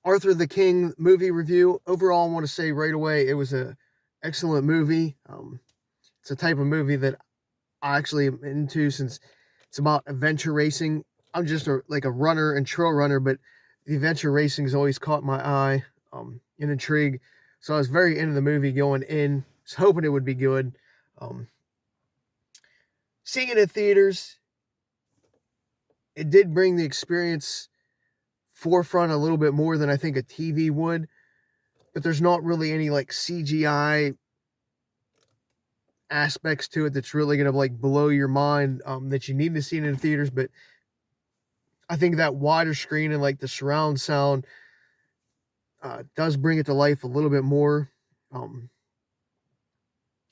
Arthur the King movie review. Overall, I want to say right away it was a excellent movie. It's a type of movie that I actually am into since it's about adventure racing. I'm just like a runner and trail runner, but the adventure racing has always caught my eye and intrigue. So I was very into the movie going in, was hoping it would be good. Um, Seeing it in theaters, it did bring the experience forefront a little bit more than I think a TV would. But there's not really any like CGI aspects to it that's really gonna like blow your mind that you need to see it in theaters. But I think that wider screen and like the surround sound does bring it to life a little bit more. Um,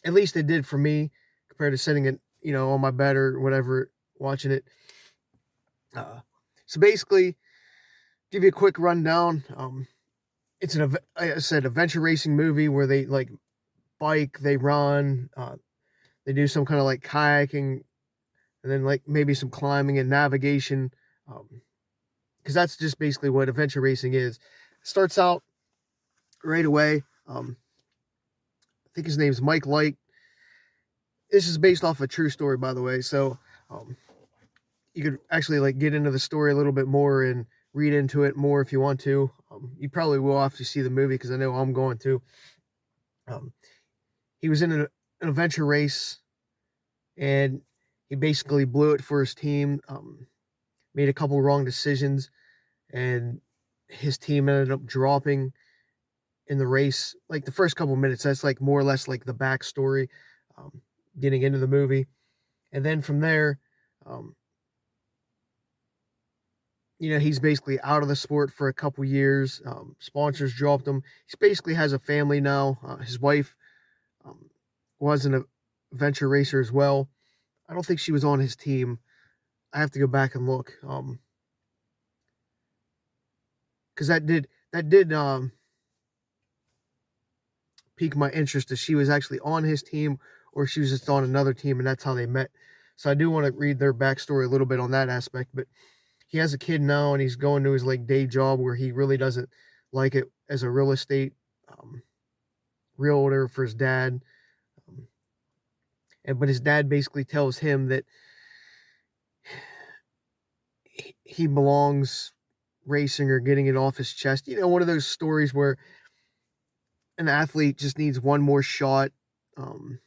at least it did for me compared to sitting it, on my bed or whatever, watching it. Uh, so basically, give you a quick rundown. It's like I said, adventure racing movie where they like bike, they run, they do some kind of like kayaking, and then like maybe some climbing and navigation. Because that's just basically what adventure racing is. It starts out right away. I think his name's Mike Light. This is based off a true story, by the way. So um, you could actually like get into the story a little bit more and read into it more if you want to. You probably will after you see the movie because I know I'm going to. Um, he was in an adventure race and he basically blew it for his team. Made a couple wrong decisions, and his team ended up dropping in the race. Like the first couple minutes, that's like more or less like the backstory, um, getting into the movie, and then from there, um, he's basically out of the sport for a couple years. Sponsors dropped him. He basically has a family now. His wife um, was an adventure racer as well. I don't think she was on his team. I have to go back and look. Because that did pique my interest if she was actually on his team or she was just on another team and that's how they met. So I do want to read their backstory a little bit on that aspect. But he has a kid now and he's going to his like day job where he really doesn't like it as a real estate um, realtor for his dad. Um, but his dad basically tells him that he belongs racing or getting it off his chest. One of those stories where an athlete just needs one more shot um,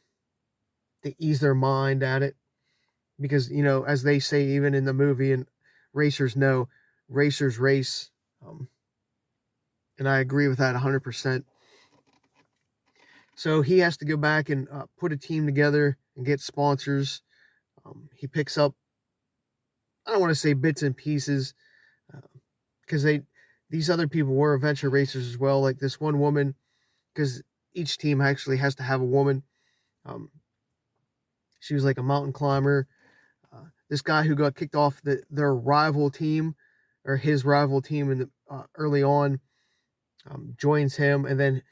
to ease their mind at it. Because, as they say, even in the movie, and racers know, racers race. Um, and I agree with that 100%. So he has to go back and put a team together and get sponsors. He picks up, I don't want to say bits and pieces, because these other people were adventure racers as well. Like this one woman, because each team actually has to have a woman. Um, she was like a mountain climber. This guy who got kicked off their rival team, or his rival team in the early on, joins him, and then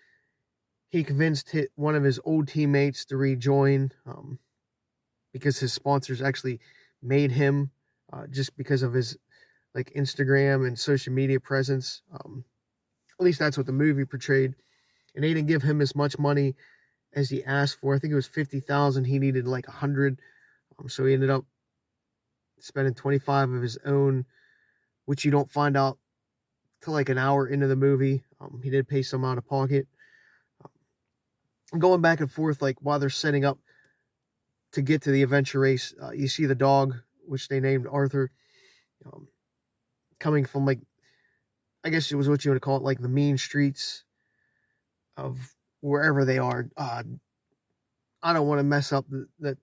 he convinced one of his old teammates to rejoin because his sponsors actually made him just because of his like Instagram and social media presence. At least that's what the movie portrayed. And they didn't give him as much money as he asked for. I think it was 50,000. He needed like 100. So he ended up spending 25 of his own, which you don't find out till like an hour into the movie. He did pay some out of pocket. Going back and forth, like while they're setting up to get to the adventure race, you see the dog, which they named Arthur, um, coming from like, I guess it was what you would call it, like the mean streets of wherever they are. I don't want to mess up that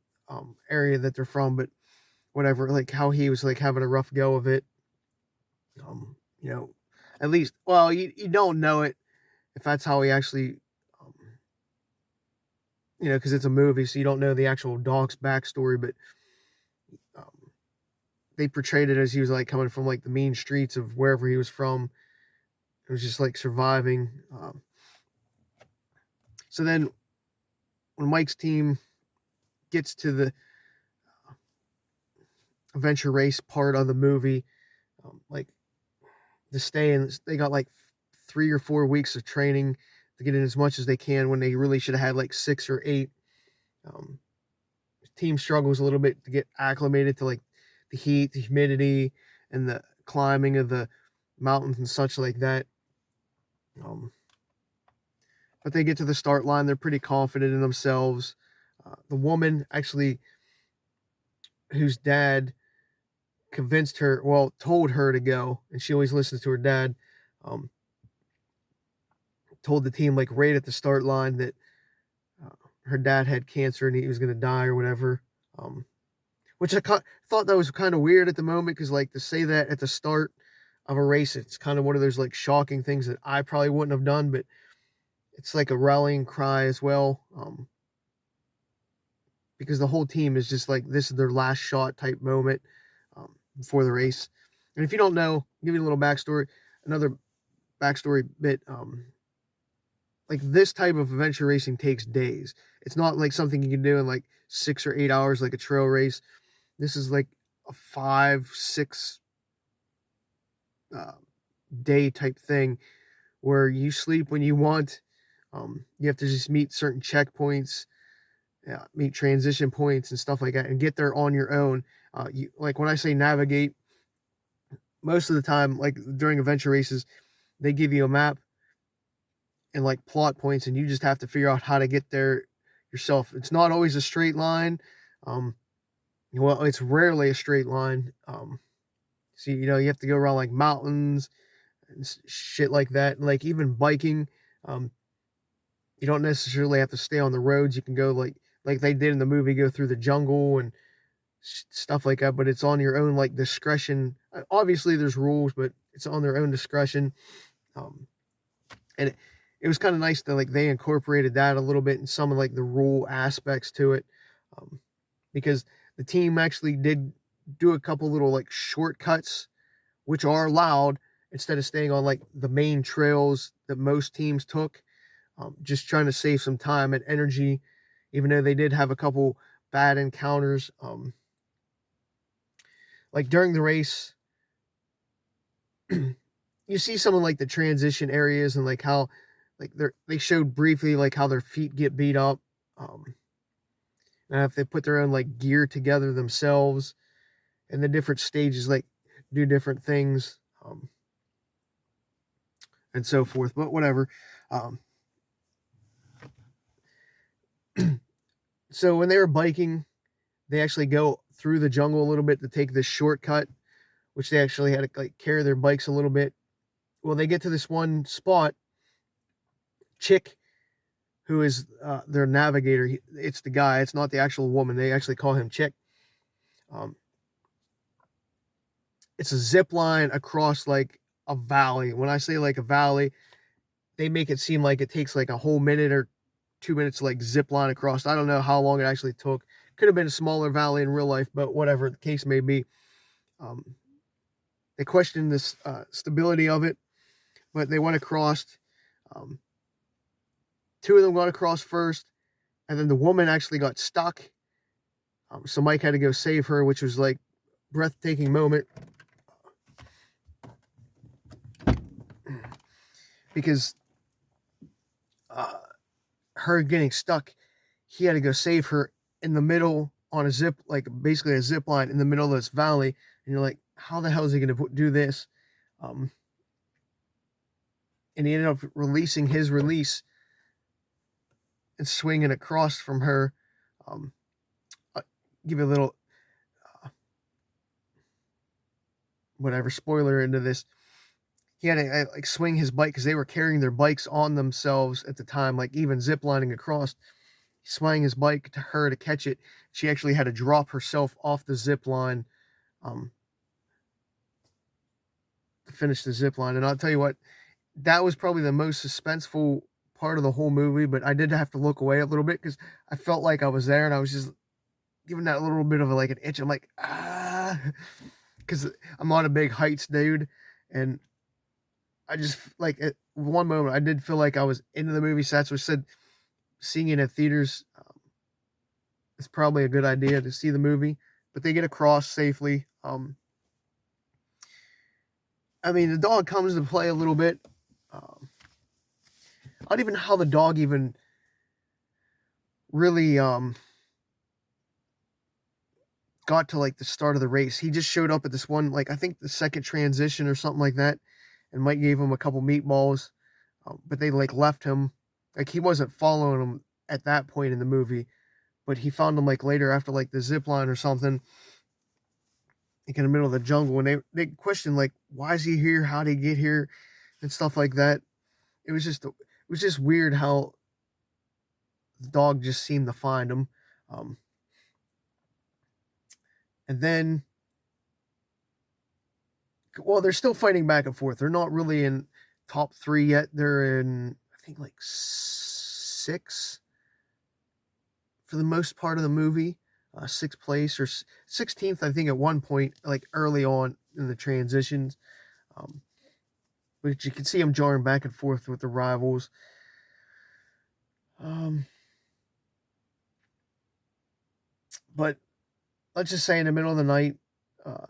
area that they're from, but whatever. Like how he was like having a rough go of it. Um, you know, at least, well, you don't know it if that's how he actually, um, because it's a movie, so you don't know the actual dog's backstory, but um, they portrayed it as he was like coming from like the mean streets of wherever he was from. It was just like surviving. So then when Mike's team gets to the adventure race part of the movie, like the stay and they got like 3 or 4 weeks of training to get in as much as they can when they really should have had like 6 or 8. Team struggles a little bit to get acclimated to like the heat, the humidity, and the climbing of the mountains and such like that. But they get to the start line, they're pretty confident in themselves. The woman actually, whose dad convinced her, well, told her to go, and she always listens to her dad, told the team like right at the start line that her dad had cancer and he was going to die or whatever. Which I thought that was kind of weird at the moment, because like to say that at the start of a race, it's kind of one of those like shocking things that I probably wouldn't have done, but it's like a rallying cry as well. Because the whole team is just like, this is their last shot type moment before the race. And if you don't know, I'll give you a little backstory, another backstory bit. Like this type of adventure racing takes days. It's not like something you can do in like 6 or 8 hours like a trail race. This is like a 5-6 day type thing where you sleep when you want. You have to just meet certain checkpoints, meet transition points and stuff like that, and get there on your own. You, like when I say navigate, most of the time, like during adventure races, they give you a map and like plot points, and you just have to figure out how to get there yourself. It's not always a straight line. Well, it's rarely a straight line. So, you know, you have to go around like mountains and shit like that. And like even biking, you don't necessarily have to stay on the roads. You can go like they did in the movie, go through the jungle and stuff like that, but it's on your own like discretion. Obviously there's rules, but it's on their own discretion. And it was kind of nice that like they incorporated that a little bit in some of like the rule aspects to it, because the team actually did do a couple little like shortcuts, which are allowed, instead of staying on like the main trails that most teams took, just trying to save some time and energy, even though they did have a couple bad encounters. Like during the race, you see some of like the transition areas and like how like they showed briefly like how their feet get beat up, and if they put their own like gear together themselves, and the different stages like do different things, and so forth. But whatever. So when they were biking, they actually go through the jungle a little bit to take this shortcut, which they actually had to like carry their bikes a little bit. Well, they get to this one spot. Chick, who is their navigator, it's the guy, it's not the actual woman. They actually call him Chick. It's a zip line across like a valley. When I say like a valley, they make it seem like it takes like a whole minute or 2 minutes to like zip line across. I don't know how long it actually took. Could have been a smaller valley in real life, but whatever the case may be. They questioned this stability of it, but they went across. 2 of them got across first, and then the woman actually got stuck. So Mike had to go save her, which was like a breathtaking moment, because her getting stuck, he had to go save her in the middle on a zip, like basically a zip line in the middle of this valley. And you're like, how the hell is he going to do this? And he ended up releasing his release and swinging across from her. I'll give you a little whatever spoiler into this. He had to like swing his bike, because they were carrying their bikes on themselves at the time, like even ziplining across. He swung his bike to her to catch it. She actually had to drop herself off the zip line to finish the zip line. And I'll tell you what, that was probably the most suspenseful part of the whole movie, but I did have to look away a little bit because I felt like I was there, and I was just giving that a little bit of like an itch. I'm like, because I'm not a big heights dude, and I just like at one moment I did feel like I was into the movie. So that's what said, seeing it at theaters is probably a good idea to see the movie. But they get across safely. I mean, the dog comes to play a little bit. I don't even know how the dog even really got to like the start of the race. He just showed up at this one, like I think the second transition or something like that, and Mike gave him a couple meatballs, but they like left him. Like he wasn't following him at that point in the movie, but he found him like later after like the zip line or something, like in the middle of the jungle, and they questioned like why is he here? How did he get here? And stuff like that. It was just weird how the dog just seemed to find him. Um, and then, well, they're still fighting back and forth. They're not really in top three yet. They're in, I think, like six for the most part of the movie. Sixth place or 16th, I think, at one point, like early on in the transitions. Um, but you can see them jarring back and forth with the rivals. Um, but let's just say in the middle of the night, uh,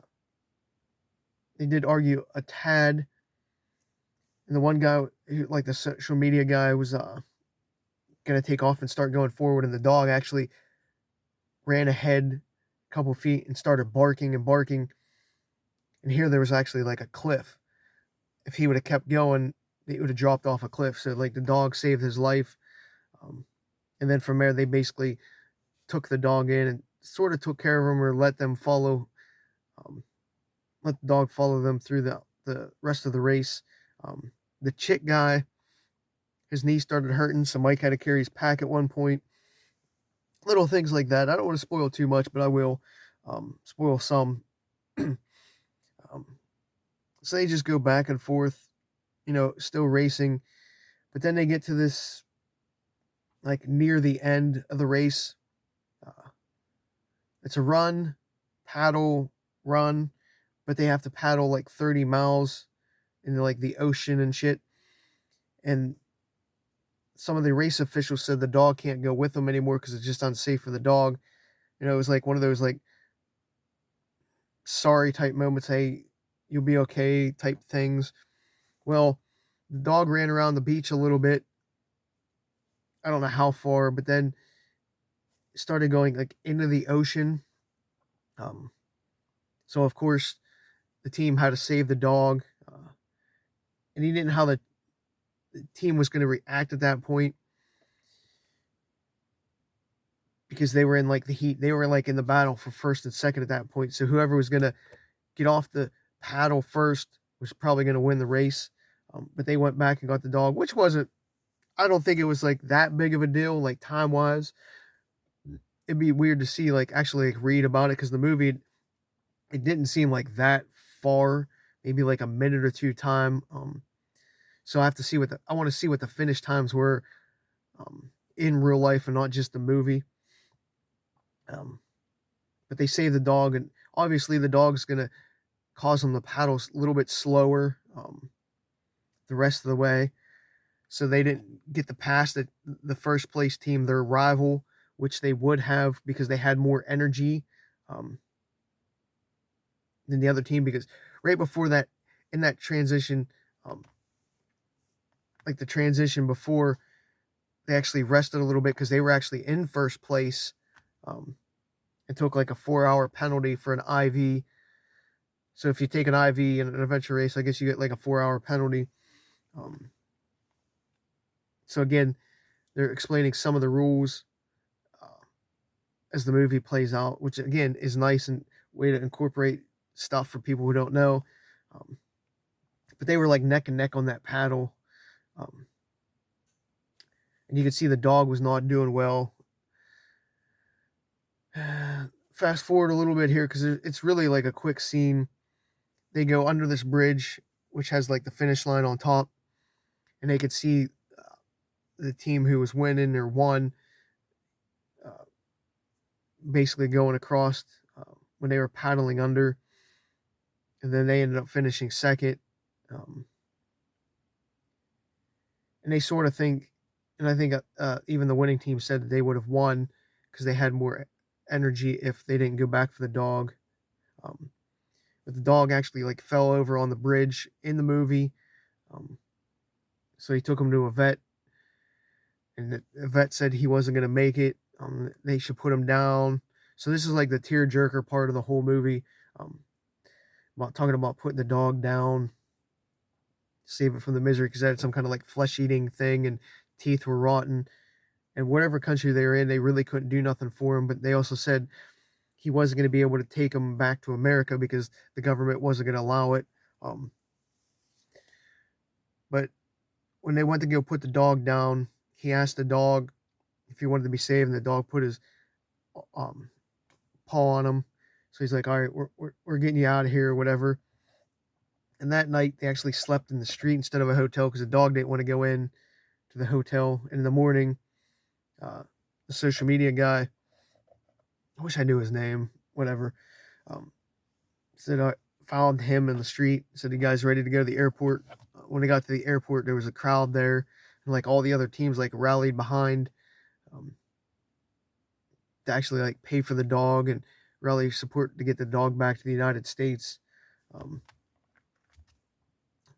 they did argue a tad, and the one guy, like the social media guy, was going to take off and start going forward, and the dog actually ran ahead a couple feet and started barking and barking. And here there was actually like a cliff. If he would have kept going, he would have dropped off a cliff. So like the dog saved his life. Um, and then from there, they basically took the dog in and sort of took care of him or let them follow, let the dog follow them through the rest of the race. The chick guy, his knee started hurting, so Mike had to carry his pack at one point. Little things like that. I don't want to spoil too much, but I will spoil some. um, so they just go back and forth, still racing. But then they get to this, like near the end of the race. Uh, it's a run, paddle, run, but they have to paddle like 30 miles in like the ocean and shit. And some of the race officials said the dog can't go with them anymore because it's just unsafe for the dog. It was like one of those like sorry type moments. Hey, you'll be okay type things. Well, the dog ran around the beach a little bit. I don't know how far, but then started going like into the ocean. Um, so of course the team had to save the dog, and he didn't know how the team was going to react at that point because they were in like the heat. They were like in the battle for first and second at that point. So whoever was going to get off the paddle first was probably going to win the race. But they went back and got the dog, which wasn't. I don't think it was like that big of a deal, like time wise. It'd be weird to see like actually like read about it because the movie it didn't seem like that far, maybe like a minute or two time. So I have to see I want to see what the finish times were in real life and not just the movie. Um, but they save the dog, and obviously the dog's gonna cause them to paddle a little bit slower the rest of the way. So they didn't get the pass that the first place team, their rival, which they would have because they had more energy um, than the other team. Because right before that, in that transition, um, like the transition before, they actually rested a little bit because they were actually in first place um, and took like a 4-hour penalty for an IV. So if you take an IV in an adventure race, I guess you get like a 4-hour penalty. Um, so again, they're explaining some of the rules as the movie plays out, which again is nice and way to incorporate stuff for people who don't know. Um, but they were like neck and neck on that paddle. Um, and you could see the dog was not doing well. Fast forward a little bit here because it's really like a quick scene. They go under this bridge, which has like the finish line on top, and they could see the team who was winning or won uh, basically going across when they were paddling under, and then they ended up finishing second. Um, and they sort of think, and I think even the winning team said that they would have won because they had more energy if they didn't go back for the dog. Um, but the dog actually like fell over on the bridge in the movie, so he took him to a vet. and the vet said he wasn't going to make it. They should put him down. So this is like the tearjerker part of the whole movie, um, about talking about putting the dog down, save it from the misery, because it had some kind of like flesh eating thing, and teeth were rotten. And whatever country they were in, they really couldn't do nothing for him. But they also said he wasn't going to be able to take him back to America because the government wasn't going to allow it. Um, but when they went to go put the dog down, he asked the dog if he wanted to be saved, and the dog put his um, paw on him. So he's like, "All right, we're getting you out of here, or whatever." And that night, they actually slept in the street instead of a hotel because the dog didn't want to go in to the hotel. And in the morning, uh, the social media guy, I wish I knew his name, whatever, um, said I found him in the street. Said the guy's ready to go to the airport. When they got to the airport, there was a crowd there, and like all the other teams like rallied behind, um, to actually like pay for the dog and rally support to get the dog back to the United States. Um,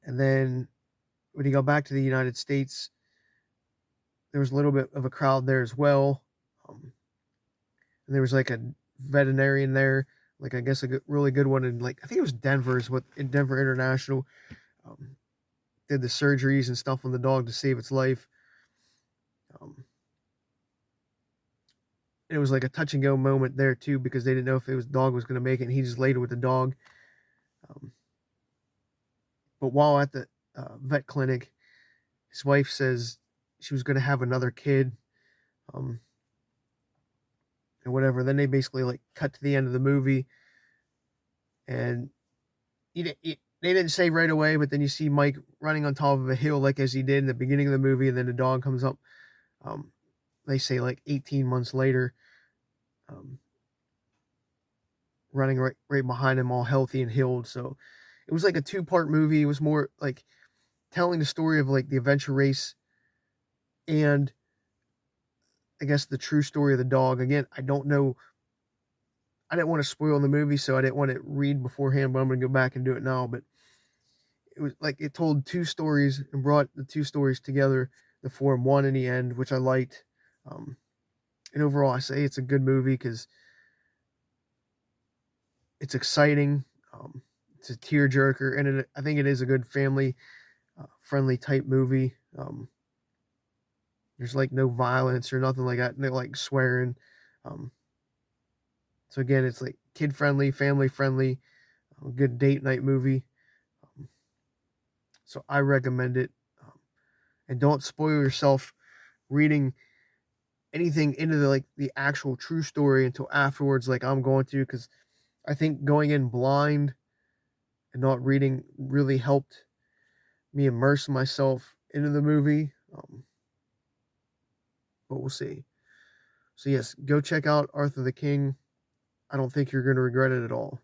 and then when he got back to the United States, there was a little bit of a crowd there as well. And there was like a veterinarian there, like I guess a really good one in, like I think it was Denver's, what in Denver International, um, did the surgeries and stuff on the dog to save its life. Um, it was like a touch and go moment there too because they didn't know if it was dog was going to make it. And he just laid it with the dog. Um, but while at the vet clinic, his wife says she was going to have another kid, um, and whatever. Then they basically like cut to the end of the movie, and they didn't say right away, but then you see Mike running on top of a hill like as he did in the beginning of the movie, and then the dog comes up. Um, they say like 18 months later, um, running right behind him, all healthy and healed. So it was like a two-part movie. It was more like telling the story of like the adventure race and I guess the true story of the dog. Again, I don't know. I didn't want to spoil the movie, so I didn't want to read beforehand, but I'm going to go back and do it now. But it was like it told two stories and brought the two stories together to form one in the end, which I liked. Um, and overall, I say it's a good movie because it's exciting. It's a tearjerker, and I think it is a good family friendly type movie. There's like no violence or nothing like that, no like swearing. Um, so again, it's like kid friendly, family friendly, good date night movie. Um, so I recommend it. And don't spoil yourself reading anything into the actual true story until afterwards, like I'm going to, because I think going in blind and not reading really helped me immerse myself into the movie. But we'll see. So yes, go check out Arthur the King. I don't think you're going to regret it at all.